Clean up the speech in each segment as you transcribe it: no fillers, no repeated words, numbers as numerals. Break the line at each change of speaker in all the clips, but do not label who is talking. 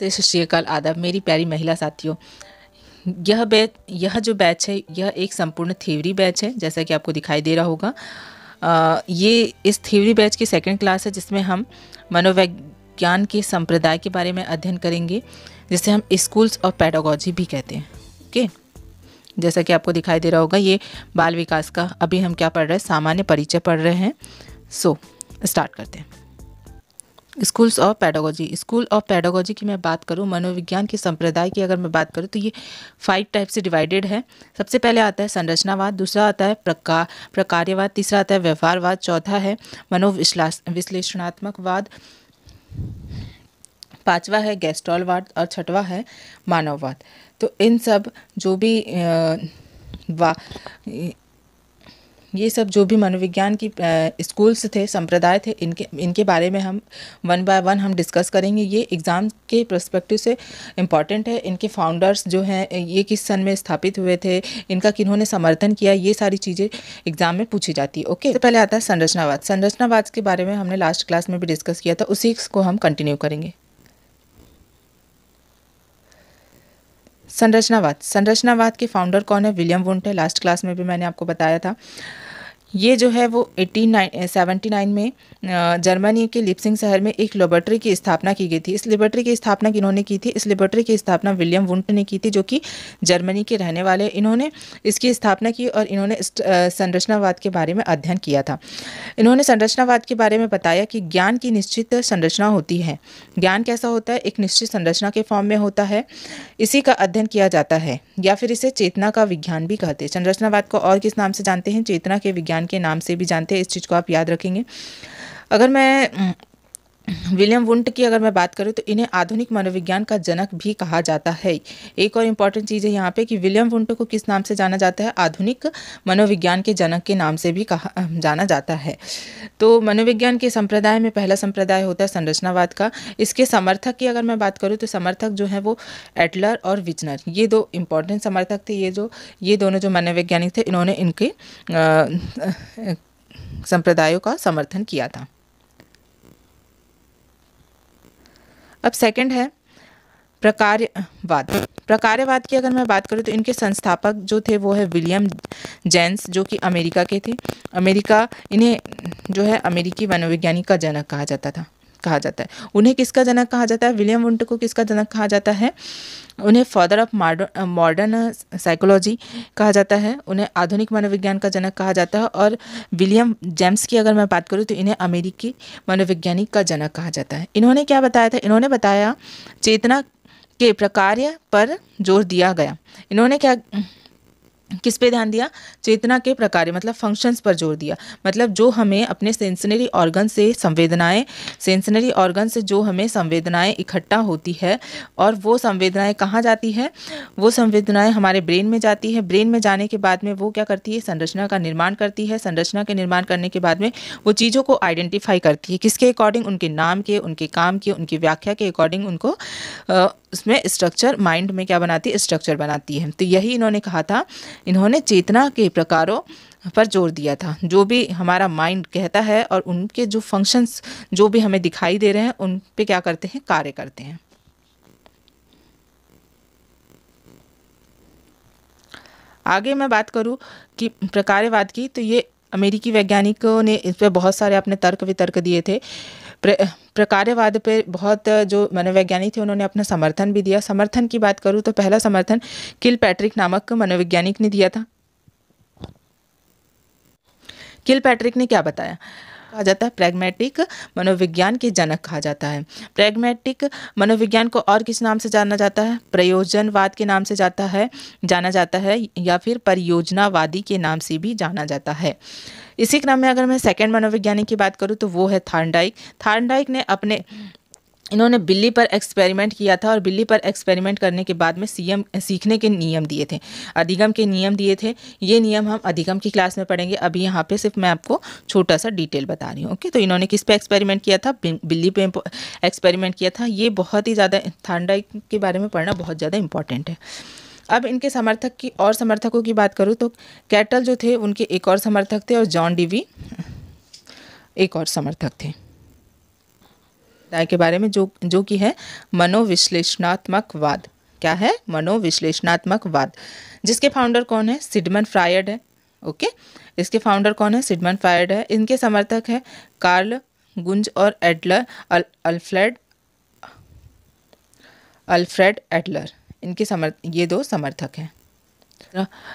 तो सत श्री अकाल, आदाब मेरी प्यारी महिला साथियों। यह जो बैच है यह एक संपूर्ण थ्योरी बैच है, जैसा कि आपको दिखाई दे रहा होगा। ये इस थ्योरी बैच की सेकंड क्लास है, जिसमें हम मनोविज्ञान के संप्रदाय के बारे में अध्ययन करेंगे, जिसे हम स्कूल्स और पेडागोजी भी कहते हैं। ओके, जैसा कि आपको दिखाई दे रहा होगा, ये बाल विकास का अभी हम क्या पढ़ रहे हैं, सामान्य परिचय पढ़ रहे हैं। सो स्टार्ट करते हैं। Schools of pedagogy. School of pedagogy की मैं बात करूं, मनोविज्ञान के संप्रदाय की अगर मैं बात करूं, तो ये 5 टाइप से डिवाइडेड है। सबसे पहले आता है संरचनावाद, दूसरा आता है प्रकार्यवाद, तीसरा आता है व्यवहारवाद, चौथा है मनोविश्लेषणात्मकवाद, पांचवा है गेस्टॉलवाद और छठवा है मानववाद। तो इन सब जो भी ये सब जो भी मनोविज्ञान की स्कूल्स थे, संप्रदाय थे, इनके बारे में हम वन बाय वन हम डिस्कस करेंगे। ये एग्ज़ाम के पर्सपेक्टिव से इम्पॉर्टेंट है। इनके फाउंडर्स जो हैं, ये किस सन में स्थापित हुए थे, इनका किन्होंने समर्थन किया, ये सारी चीज़ें एग्ज़ाम में पूछी जाती है। ओके, तो पहले आता है संरचनावाद। संरचनावाद के बारे में हमने लास्ट क्लास में भी डिस्कस किया था, उसी को हम कंटिन्यू करेंगे। संरचनावाद के फाउंडर कौन है? विलियम वुंट है। लास्ट क्लास में भी मैंने आपको बताया था। ये जो है वो 1879 में जर्मनी के लिप्सिंग शहर में एक लेबोरेटरी की स्थापना की गई थी। इस लेबोरेटरी की स्थापना किन्होंने की थी? इस लेबोरेटरी की स्थापना विलियम वुंट ने की थी, जो कि जर्मनी के रहने वाले। इन्होंने इसकी स्थापना की और इन्होंने संरचनावाद के बारे में अध्ययन किया था। इन्होंने संरचनावाद के बारे में बताया कि ज्ञान की निश्चित संरचना होती है। ज्ञान कैसा होता है? एक निश्चित संरचना के फॉर्म में होता है, इसी का अध्ययन किया जाता है, या फिर इसे चेतना का विज्ञान भी कहते हैं। संरचनावाद को और किस नाम से जानते हैं? चेतना के विज्ञान के नाम से भी जानते हैं। इस चीज़ को आप याद रखेंगे। अगर मैं विलियम वुंट की अगर मैं बात करूं, तो इन्हें आधुनिक मनोविज्ञान का जनक भी कहा जाता है। एक और इम्पॉर्टेंट चीज़ है यहाँ पे कि विलियम वुंट को किस नाम से जाना जाता है? आधुनिक मनोविज्ञान के जनक के नाम से भी जाना जाता है। तो मनोविज्ञान के संप्रदाय में पहला संप्रदाय होता है संरचनावाद का। इसके समर्थक की अगर मैं बात करूँ, तो समर्थक जो है वो एडलर और विजनर, ये दो इम्पॉर्टेंट समर्थक थे। ये दोनों जो मनोवैज्ञानिक थे, इन्होंने इनके संप्रदायों का समर्थन किया था। अब सेकंड है प्रकार्यवाद। प्रकार्यवाद की अगर मैं बात करूं, तो इनके संस्थापक जो थे वो है विलियम जेम्स, जो कि अमेरिका के थे। इन्हें जो है अमेरिकी मनोवैज्ञानिक का जनक कहा जाता है। उन्हें किसका जनक कहा जाता है? विलियम वुंट को किसका जनक कहा जाता है? उन्हें फादर ऑफ मॉडर्न साइकोलॉजी कहा जाता है। उन्हें आधुनिक मनोविज्ञान का जनक कहा जाता है। और विलियम जेम्स की अगर मैं बात करूं, तो इन्हें अमेरिकी मनोवैज्ञानिक का जनक कहा जाता है। इन्होंने क्या बताया था? इन्होंने बताया चेतना के प्रकार्य पर जोर दिया गया। इन्होंने किस पे ध्यान दिया? चेतना के प्रकार, मतलब फंक्शंस पर जोर दिया। मतलब जो हमें अपने सेंसरी ऑर्गन से जो हमें संवेदनाएं इकट्ठा होती है, और वो संवेदनाएं कहाँ जाती है? वो संवेदनाएं हमारे ब्रेन में जाती है। ब्रेन में जाने के बाद में वो क्या करती है? संरचना का निर्माण करती है। संरचना के निर्माण करने के बाद में वो चीज़ों को आइडेंटिफाई करती है। किसके अकॉर्डिंग? उनके नाम के, उनके काम के, उनकी व्याख्या के अकॉर्डिंग उनको उसमें स्ट्रक्चर, माइंड में क्या बनाती है? स्ट्रक्चर बनाती है। तो यही इन्होंने कहा था। इन्होंने चेतना के प्रकारों पर जोर दिया था। जो भी हमारा माइंड कहता है और उनके जो फंक्शंस जो भी हमें दिखाई दे रहे हैं, उन पे क्या करते हैं? कार्य करते हैं। आगे मैं बात करूं कि प्रकार्यवाद की, तो ये अमेरिकी वैज्ञानिकों ने इस पर बहुत सारे अपने तर्क वितर्क दिए थे। प्रकार्यवाद पे बहुत जो मनोवैज्ञानिक थे, उन्होंने अपना समर्थन भी दिया। समर्थन की बात करूं, तो पहला समर्थन किलपैट्रिक नामक मनोवैज्ञानिक ने दिया था। किलपैट्रिक ने क्या बताया? कहा जाता है प्रैग्मैटिक मनोविज्ञान के जनक कहा जाता है। प्रैग्मैटिक मनोविज्ञान को और किस नाम से जाना जाता है? प्रयोजनवाद के नाम से जाना जाता है, या फिर परियोजनावादी के नाम से भी जाना जाता है। इसी क्रम में अगर मैं सेकंड मनोवैज्ञानिक की बात करूं, तो वो है थॉर्नडाइक। थॉर्नडाइक ने इन्होंने बिल्ली पर एक्सपेरिमेंट किया था, और बिल्ली पर एक्सपेरिमेंट करने के बाद में सीखने के नियम दिए थे, अधिगम के नियम दिए थे। ये नियम हम अधिगम की क्लास में पढ़ेंगे। अभी यहाँ पे सिर्फ मैं आपको छोटा सा डिटेल बता रही हूँ। ओके, तो इन्होंने किस पे एक्सपेरिमेंट किया था? बिल्ली पे एक्सपेरिमेंट किया था। ये बहुत ही ज़्यादा, थॉर्नडाइक के बारे में पढ़ना बहुत ज़्यादा इंपॉर्टेंट है। अब इनके समर्थकों की बात करूँ, तो कैटल जो थे उनके एक और समर्थक थे, और जॉन डीवी एक और समर्थक थे। समुदाय के बारे में जो कि है मनोविश्लेषणात्मकवाद। क्या है? मनोविश्लेषणात्मकवाद। जिसके फाउंडर कौन है? सिगमंड फ्रायड है। ओके, इसके फाउंडर कौन है? सिगमंड फ्रायड है। इनके समर्थक है कार्ल गुंज और एडलर, अल्फ्रेड एडलर। ये दो समर्थक हैं।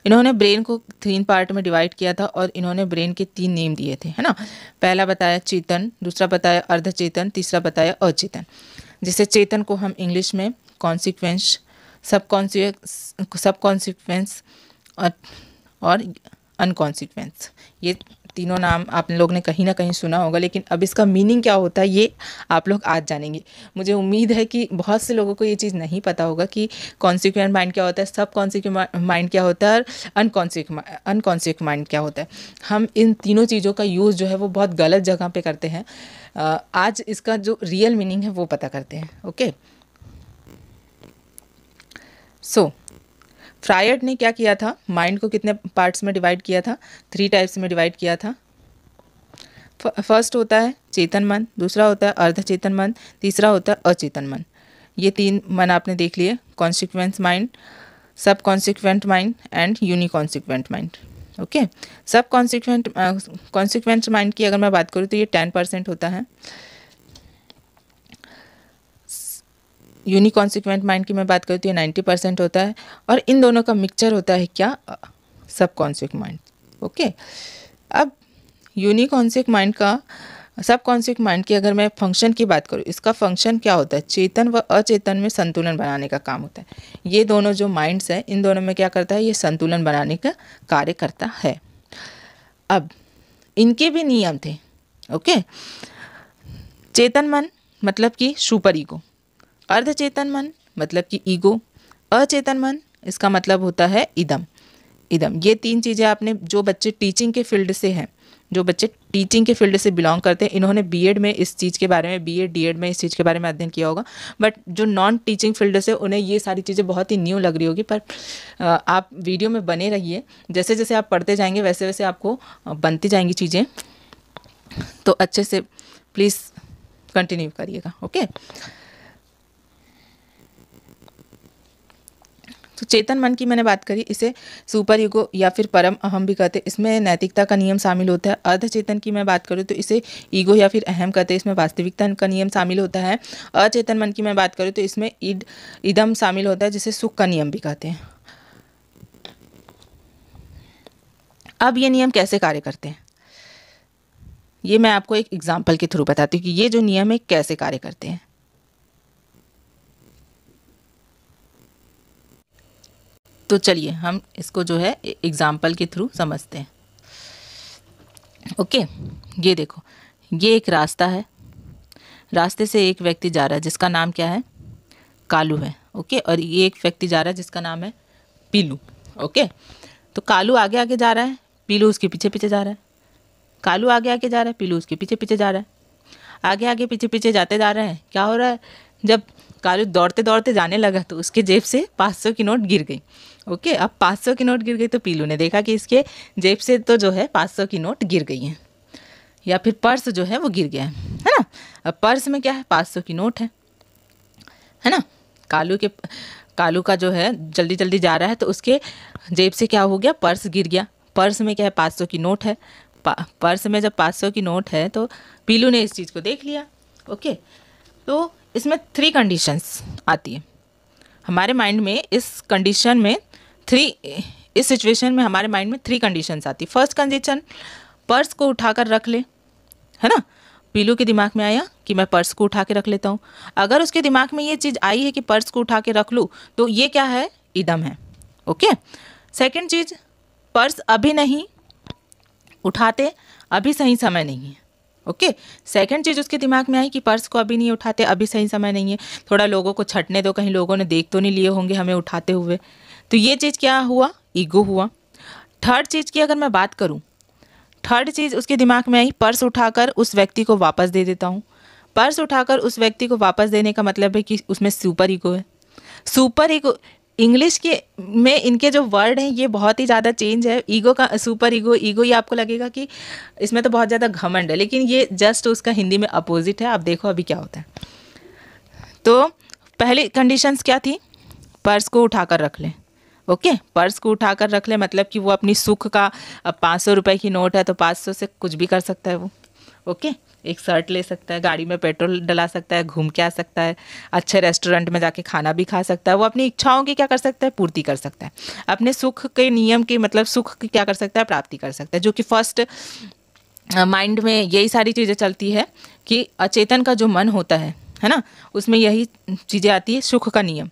इन्होंने ब्रेन को 3 पार्ट में डिवाइड किया था और इन्होंने ब्रेन के 3 नेम दिए थे, है ना। पहला बताया चेतन, दूसरा बताया अर्धचेतन, तीसरा बताया अचेतन। जिसे चेतन को हम इंग्लिश में कॉन्सिक्वेंस, सबकॉन्सिक्वेंस और अनकॉन्सिक्वेंस, ये तीनों नाम आप लोग ने कहीं ना कहीं सुना होगा। लेकिन अब इसका मीनिंग क्या होता है ये आप लोग आज जानेंगे। मुझे उम्मीद है कि बहुत से लोगों को ये चीज़ नहीं पता होगा कि कॉन्सिक्वेंट माइंड क्या होता है, सब कॉन्सिक्वेंट माइंड क्या होता है और अनकॉन्सिक्वेंट माइंड क्या होता है। हम इन तीनों चीज़ों का यूज़ जो है वो बहुत गलत जगह पे करते हैं। आज इसका जो रियल मीनिंग है वो पता करते हैं। ओके, सो फ्रायड ने क्या किया था? माइंड को कितने पार्ट्स में डिवाइड किया था? 3 टाइप्स में डिवाइड किया था। फर्स्ट होता है चेतन मन, दूसरा होता है अर्धचेतन मन, तीसरा होता है अचेतन मन। ये 3 मन आपने देख लिए, consequence mind, sub consequent mind and unconsequent mind. Okay, sub consequent mind की अगर मैं बात करूँ तो ये 10% होता है। यूनिकॉन्सिक्वेंट माइंड की मैं बात करूँ तो ये 90% होता है। और इन दोनों का मिक्सचर होता है क्या? सब कॉन्सिक्वेंट माइंड। ओके, अब यूनिकॉन्सिक्वेंट माइंड का, सब कॉन्सिक्वेंट माइंड की अगर मैं फंक्शन की बात करूँ, इसका फंक्शन क्या होता है? चेतन व अचेतन में संतुलन बनाने का काम होता है। ये दोनों जो माइंड्स हैं, इन दोनों में क्या करता है? ये संतुलन बनाने का कार्य करता है। अब इनके भी नियम थे। ओके, चेतन मन मतलब कि सुपर ईगो, अर्धचेतन मन मतलब कि ईगो, अचेतन मन इसका मतलब होता है इदम। ये 3 चीज़ें आपने, जो बच्चे टीचिंग के फील्ड से हैं, जो बच्चे टीचिंग के फील्ड से बिलोंग करते हैं, इन्होंने बीएड में इस चीज़ के बारे में, बीएड डीएड में इस चीज़ के बारे में अध्ययन किया होगा। बट जो नॉन टीचिंग फील्ड से, उन्हें ये सारी चीज़ें बहुत ही न्यू लग रही होगी। पर आप वीडियो में बने रहिए, जैसे जैसे आप पढ़ते जाएंगे वैसे वैसे आपको बनती जाएंगी चीज़ें। तो अच्छे से प्लीज़ कंटिन्यू करिएगा। ओके, तो चेतन मन की मैंने बात करी, इसे सुपर ईगो या फिर परम अहम भी कहते हैं। इसमें नैतिकता का नियम शामिल होता है। अर्धचेतन की मैं बात करूँ तो इसे ईगो या फिर अहम कहते हैं, इसमें वास्तविकता का नियम शामिल होता है। अचेतन मन की मैं बात करूँ तो इसमें इदम शामिल होता है, जिसे सुख का नियम भी कहते हैं। अब ये नियम कैसे कार्य करते हैं, ये मैं आपको एक एग्जाम्पल के थ्रू बताती हूँ कि ये जो नियम है कैसे कार्य करते हैं। तो चलिए हम इसको जो है एग्जाम्पल के थ्रू समझते हैं। ओके, ये देखो, ये एक रास्ता है। रास्ते से एक व्यक्ति जा रहा है जिसका नाम क्या है? कालू है। ओके, और ये एक व्यक्ति जा रहा है जिसका नाम है पीलू। ओके, तो कालू आगे आगे जा रहा है, पीलू उसके पीछे पीछे जा रहा है। कालू आगे आगे जा रहा है, पीलू उसके पीछे पीछे जा रहा है। आगे आगे पीछे पीछे जाते जा रहे हैं। क्या हो रहा है? जब कालू दौड़ते दौड़ते जाने लगा तो उसके जेब से 500 की नोट गिर गई। ओके, अब 500 की नोट गिर गई तो पीलू ने देखा कि इसके जेब से तो जो है 500 की नोट गिर गई हैं, या फिर पर्स जो है वो गिर गया है ना। अब पर्स में क्या है? 500 की नोट है ना। कालू का जो है जल्दी जल्दी जा रहा है तो उसके जेब से क्या हो गया? पर्स गिर गया। पर्स में क्या है? 500 की नोट है। पर्स में जब 500 की नोट है तो पीलू ने इस चीज़ को देख लिया। ओके, तो इसमें 3 कंडीशंस आती है हमारे माइंड में। इस सिचुएशन में हमारे माइंड में 3 कंडीशंस आती है। फर्स्ट कंडीशन, पर्स को उठाकर रख ले, है ना। पीलू के दिमाग में आया कि मैं पर्स को उठा के रख लेता हूँ। अगर उसके दिमाग में ये चीज़ आई है कि पर्स को उठा के रख लूँ, तो ये क्या है? इदम है। ओके, सेकंड चीज़, पर्स अभी नहीं उठाते, अभी सही समय नहीं है। ओके, सेकंड चीज़ उसके दिमाग में आई कि पर्स को अभी नहीं उठाते, अभी सही समय नहीं है, थोड़ा लोगों को छटने दो, कहीं लोगों ने देख तो नहीं लिए होंगे हमें उठाते हुए। तो ये चीज़ क्या हुआ? ईगो हुआ। थर्ड चीज़ की अगर मैं बात करूँ, थर्ड चीज़ उसके दिमाग में आई, पर्स उठाकर उस व्यक्ति को वापस दे देता हूँ। पर्स उठाकर उस व्यक्ति को वापस देने का मतलब है कि उसमें सुपर ईगो है। सुपर ईगो इंग्लिश के में इनके जो वर्ड हैं ये बहुत ही ज़्यादा चेंज है। ईगो का सुपर ईगो, ईगो ये आपको लगेगा कि इसमें तो बहुत ज़्यादा घमंड है, लेकिन ये जस्ट उसका हिंदी में अपोजिट है। आप देखो अभी क्या होता है। तो पहली कंडीशंस क्या थी? पर्स को उठाकर रख लें। ओके, पर्स को उठाकर रख ले, मतलब कि वो अपनी सुख का, अब 500 रुपये की नोट है तो 500 से कुछ भी कर सकता है वो। ओके, एक शर्ट ले सकता है, गाड़ी में पेट्रोल डला सकता है, घूम के आ सकता है, अच्छे रेस्टोरेंट में जाके खाना भी खा सकता है। वो अपनी इच्छाओं की क्या कर सकता है? पूर्ति कर सकता है। अपने सुख के नियम की, मतलब सुख की क्या कर सकता है? प्राप्ति कर सकता है। जो कि फर्स्ट माइंड में यही सारी चीज़ें चलती है कि अचेतन का जो मन होता है ना, उसमें यही चीज़ें आती है, सुख का नियम।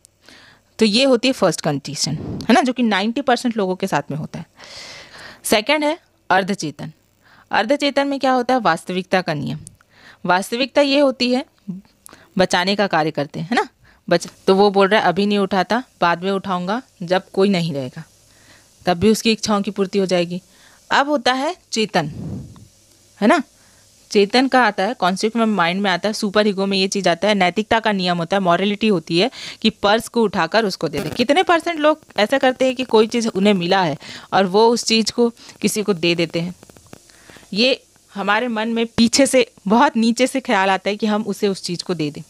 तो ये होती है फर्स्ट कंडीशन, है ना, जो कि 90% लोगों के साथ में होता है। सेकंड है अर्धचेतन। अर्धचेतन में क्या होता है? वास्तविकता का नियम। वास्तविकता ये होती है, बचाने का कार्य करते हैं, है ना, तो वो बोल रहा है अभी नहीं उठाता, बाद में उठाऊंगा जब कोई नहीं रहेगा, तब भी उसकी इच्छाओं की पूर्ति हो जाएगी। अब होता है चेतन, है ना, चेतन का आता है, कॉन्सेप्ट में माइंड में आता है, सुपर ईगो में ये चीज़ आता है, नैतिकता का नियम होता है, मॉरलिटी होती है कि पर्स को उठाकर उसको दे दे। कितने % लोग ऐसा करते हैं कि कोई चीज़ उन्हें मिला है और वो उस चीज़ को किसी को दे देते हैं? ये हमारे मन में पीछे से, बहुत नीचे से ख्याल आता है कि हम उसे उस चीज़ को दे दें,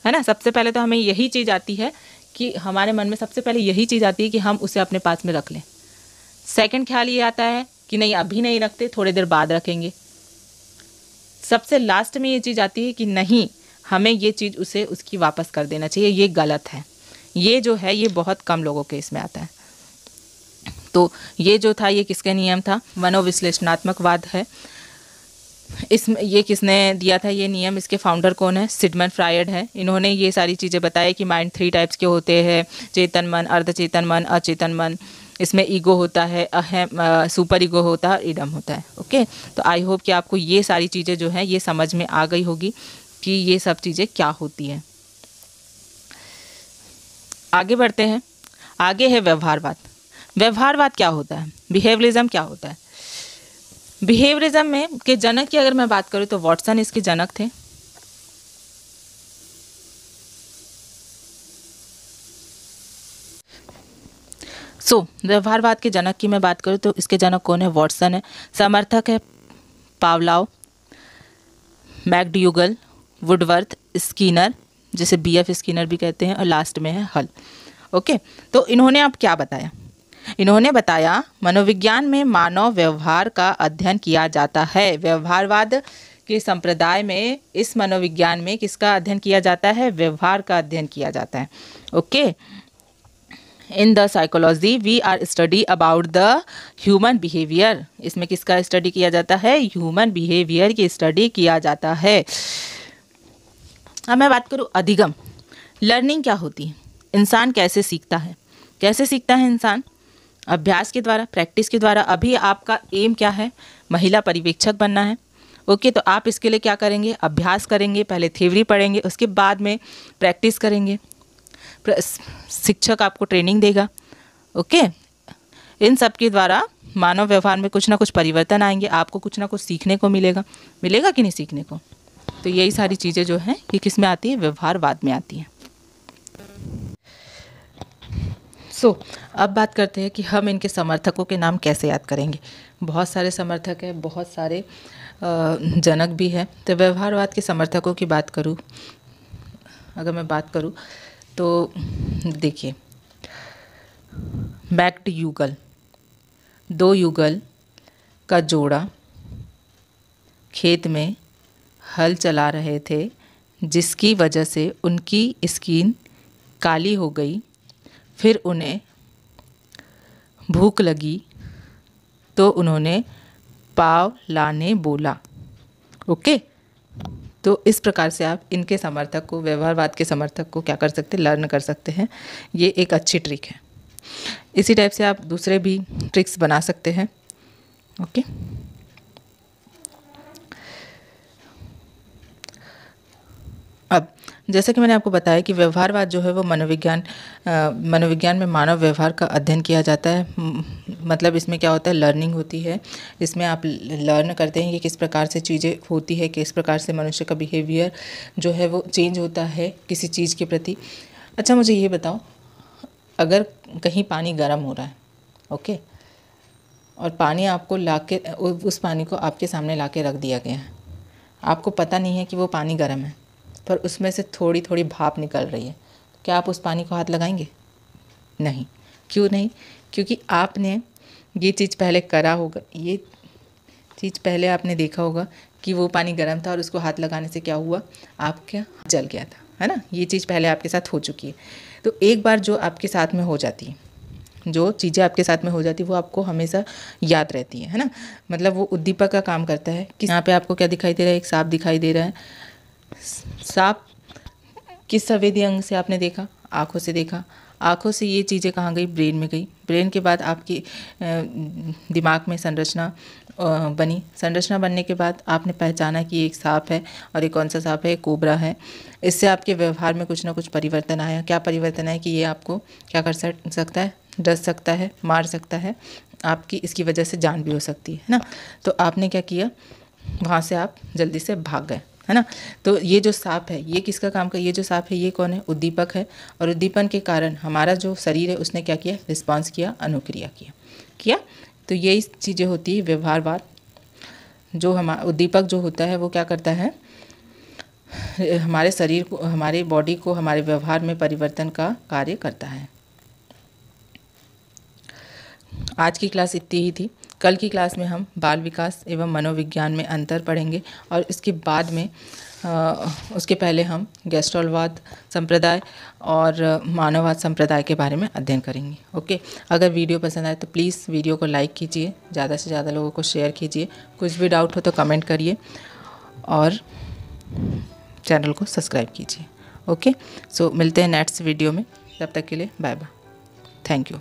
है ना। सबसे पहले तो हमें यही चीज़ आती है कि हमारे मन में सबसे पहले यही चीज़ आती है कि हम उसे अपने पास में रख लें। सेकंड ख्याल ये आता है कि नहीं अभी नहीं रखते, थोड़ी देर बाद रखेंगे। सबसे लास्ट में ये चीज़ आती है कि नहीं, हमें ये चीज़ उसे उसकी वापस कर देना चाहिए, ये गलत है। ये जो है ये बहुत कम लोगों के इसमें आता है। तो ये जो था ये किसका नियम था? मनोविश्लेषणात्मकवाद है। इसमें ये किसने दिया था ये नियम? इसके फाउंडर कौन है? सिगमंड फ्रायड है। इन्होंने ये सारी चीज़ें बताई कि माइंड 3 टाइप्स के होते हैं, चेतन मन, अर्धचेतन मन, अचेतन मन। इसमें ईगो होता है, अहम, सुपर ईगो होता है, इडम होता है। ओके, तो आई होप कि आपको ये सारी चीज़ें जो है ये समझ में आ गई होगी कि ये सब चीज़ें क्या होती हैं। आगे बढ़ते हैं। आगे है व्यवहारवाद। व्यवहारवाद क्या होता है? बिहेवियरिज्म क्या होता है? बिहेवियरिज्म में के जनक की अगर मैं बात करूँ तो वॉटसन इसके जनक थे। व्यवहारवाद के जनक की मैं बात करूँ तो इसके जनक कौन है? वॉटसन है। समर्थक है पावलाव, मैकडूगल, वुडवर्थ, स्किनर, जिसे BF स्किनर भी कहते हैं, और लास्ट में है हल। ओके, तो इन्होंने अब क्या बताया? इन्होंने बताया मनोविज्ञान में मानव व्यवहार का अध्ययन किया जाता है। व्यवहारवाद के संप्रदाय में, इस मनोविज्ञान में किसका अध्ययन किया जाता है? व्यवहार का अध्ययन किया जाता है। Okay, in the psychology we are study about the human behaviour. इसमें किसका स्टडी किया जाता है? ह्यूमन बिहेवियर की स्टडी किया जाता है। अब मैं बात करूँ अधिगम, लर्निंग क्या होती है? इंसान कैसे सीखता है? कैसे सीखता है इंसान? अभ्यास के द्वारा, प्रैक्टिस के द्वारा। अभी आपका एम क्या है? महिला पर्यवेक्षक बनना है। ओके, तो आप इसके लिए क्या करेंगे? अभ्यास करेंगे, पहले थ्योरी पढ़ेंगे, उसके बाद में प्रैक्टिस करेंगे, शिक्षक आपको ट्रेनिंग देगा। ओके, इन सब के द्वारा मानव व्यवहार में कुछ ना कुछ परिवर्तन आएंगे, आपको कुछ ना कुछ सीखने को मिलेगा। मिलेगा कि नहीं सीखने को? तो यही सारी चीज़ें जो हैं ये किस में आती है? व्यवहारवाद में आती हैं। अब बात करते हैं कि हम इनके समर्थकों के नाम कैसे याद करेंगे। बहुत सारे समर्थक हैं, बहुत सारे जनक भी हैं। तो व्यवहारवाद के समर्थकों की बात करूँ, अगर मैं बात करूँ तो देखिए, मैकडूगल, 2 युगल का जोड़ा खेत में हल चला रहे थे, जिसकी वजह से उनकी स्किन काली हो गई। फिर उन्हें भूख लगी तो उन्होंने पाव लाने बोला। ओके, तो इस प्रकार से आप इनके समर्थक को, व्यवहारवाद के समर्थक को क्या कर सकते हैं? लर्न कर सकते हैं। ये एक अच्छी ट्रिक है। इसी टाइप से आप दूसरे भी ट्रिक्स बना सकते हैं। ओके, अब जैसे कि मैंने आपको बताया कि व्यवहारवाद जो है वो मनोविज्ञान में मानव व्यवहार का अध्ययन किया जाता है। मतलब इसमें क्या होता है? लर्निंग होती है। इसमें आप लर्न करते हैं कि किस प्रकार से चीज़ें होती है, किस प्रकार से मनुष्य का बिहेवियर जो है वो चेंज होता है किसी चीज़ के प्रति। अच्छा, मुझे ये बताओ, अगर कहीं पानी गर्म हो रहा है, ओके, और पानी आपको लाके उस पानी को आपके सामने लाके रख दिया गया है, आपको पता नहीं है कि वो पानी गर्म है, पर उसमें से थोड़ी थोड़ी भाप निकल रही है, क्या आप उस पानी को हाथ लगाएंगे? नहीं। क्यों नहीं? क्योंकि आपने ये चीज़ पहले करा होगा, ये चीज़ पहले आपने देखा होगा कि वो पानी गर्म था और उसको हाथ लगाने से क्या हुआ, आपका जल गया था, है ना। ये चीज़ पहले आपके साथ हो चुकी है। तो एक बार जो आपके साथ में हो जाती है, जो चीज़ें आपके साथ में हो जाती है वो आपको हमेशा याद रहती है ना। मतलब वो उद्दीपक का काम करता है कि यहाँ पे आपको क्या दिखाई दे रहा है, एक सांप दिखाई दे रहा है। सांप किस संवेदी अंग से आपने देखा? आँखों से देखा। आँखों से ये चीज़ें कहाँ गई? ब्रेन में गई। ब्रेन के बाद आपकी दिमाग में संरचना बनी। संरचना बनने के बाद आपने पहचाना कि एक सांप है, और ये कौन सा सांप है? कोबरा है। इससे आपके व्यवहार में कुछ ना कुछ परिवर्तन आया। क्या परिवर्तन आया कि ये आपको क्या कर सकता है? डस सकता है, मार सकता है, आपकी इसकी वजह से जान भी हो सकती है ना। तो आपने क्या किया, वहाँ से आप जल्दी से भाग गए, है ना। तो ये जो सांप है, ये किसका काम का? ये जो सांप है ये कौन है? उद्दीपक है। और उद्दीपन के कारण हमारा जो शरीर है उसने क्या किया? रिस्पॉन्स किया, अनुक्रिया किया। तो यही चीज़ें होती है व्यवहारवाद। जो हमारा उद्दीपक जो होता है वो क्या करता है, हमारे शरीर को, हमारे बॉडी को, हमारे व्यवहार में परिवर्तन का कार्य करता है। आज की क्लास इतनी ही थी। कल की क्लास में हम बाल विकास एवं मनोविज्ञान में अंतर पढ़ेंगे, और इसके बाद में उसके पहले हम गैस्ट्रोलवाद संप्रदाय और मानववाद संप्रदाय के बारे में अध्ययन करेंगे। ओके, अगर वीडियो पसंद आए तो प्लीज़ वीडियो को लाइक कीजिए, ज़्यादा से ज़्यादा लोगों को शेयर कीजिए, कुछ भी डाउट हो तो कमेंट करिए, और चैनल को सब्सक्राइब कीजिए। ओके, सो मिलते हैं नेक्स्ट वीडियो में, तब तक के लिए बाय बाय, थैंक यू।